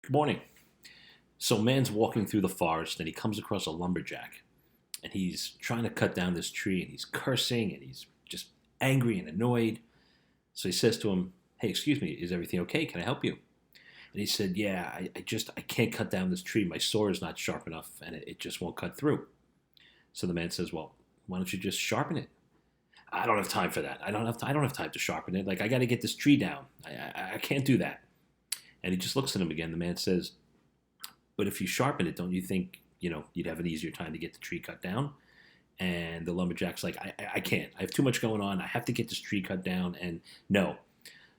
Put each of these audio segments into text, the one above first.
Good morning. So, man's walking through the forest and he comes across a lumberjack and he's trying to cut down this tree and he's cursing and he's just angry and annoyed. So he says to him, "Hey, excuse me, is everything okay? Can I help you?" And he said, "Yeah, I can't cut down this tree. My saw is not sharp enough and it just won't cut through." So the man says, "Well, why don't you just sharpen it?" "I don't have time for that. I don't have time to sharpen it. Like, I got to get this tree down. I can't do that." And he just looks at him again. The man says, "But if you sharpen it, don't you think you'd have an easier time to get the tree cut down?" And the lumberjack's like, I can't. I have too much going on. I have to get this tree cut down. And no.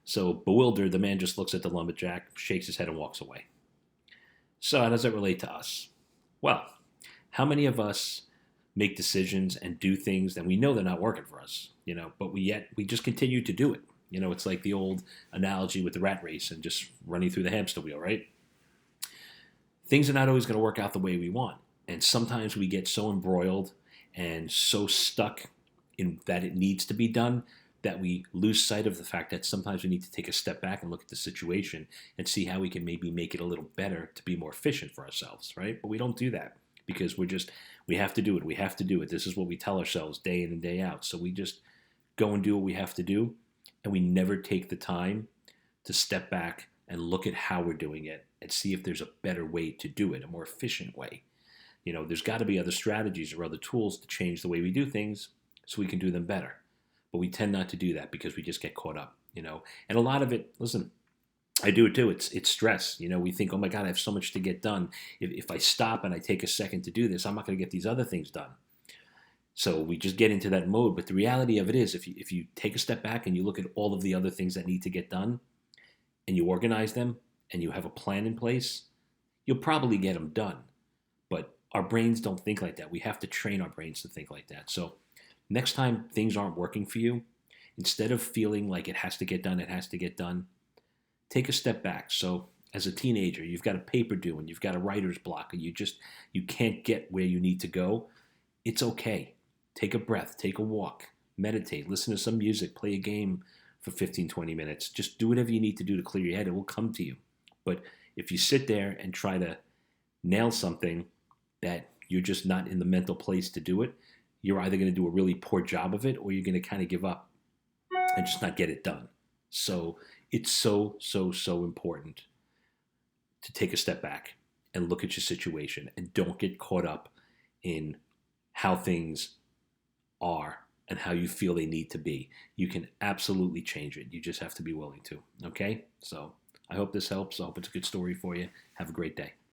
So bewildered, the man just looks at the lumberjack, shakes his head, and walks away. So how does that relate to us? Well, how many of us make decisions and do things that we know they're not working for us, but we just continue to do it. It's like the old analogy with the rat race and just running through the hamster wheel, right? Things are not always going to work out the way we want. And sometimes we get so embroiled and so stuck in that it needs to be done that we lose sight of the fact that sometimes we need to take a step back and look at the situation and see how we can maybe make it a little better to be more efficient for ourselves, right? But we don't do that because we have to do it. We have to do it. This is what we tell ourselves day in and day out. So we just go and do what we have to do, and we never take the time to step back and look at how we're doing it and see if there's a better way to do it, a more efficient way. There's got to be other strategies or other tools to change the way we do things so we can do them better. But we tend not to do that because we just get caught up. And a lot of it, listen, I do it too. It's stress. We think, oh my God, I have so much to get done. If I stop and I take a second to do this, I'm not going to get these other things done. So we just get into that mode. But the reality of it is, if you take a step back and you look at all of the other things that need to get done and you organize them and you have a plan in place, you'll probably get them done. But our brains don't think like that. We have to train our brains to think like that. So next time things aren't working for you, instead of feeling like it has to get done, it has to get done, take a step back. So as a teenager, you've got a paper due and you've got a writer's block and you can't get where you need to go. It's okay. Take a breath, take a walk, meditate, listen to some music, play a game for 15, 20 minutes. Just do whatever you need to do to clear your head. It will come to you. But if you sit there and try to nail something that you're just not in the mental place to do it, you're either going to do a really poor job of it or you're going to kind of give up and just not get it done. So it's so, so, so important to take a step back and look at your situation and don't get caught up in how things are and how you feel they need to be. You can absolutely change it. You just have to be willing to. Okay? So I hope this helps. I hope it's a good story for you. Have a great day.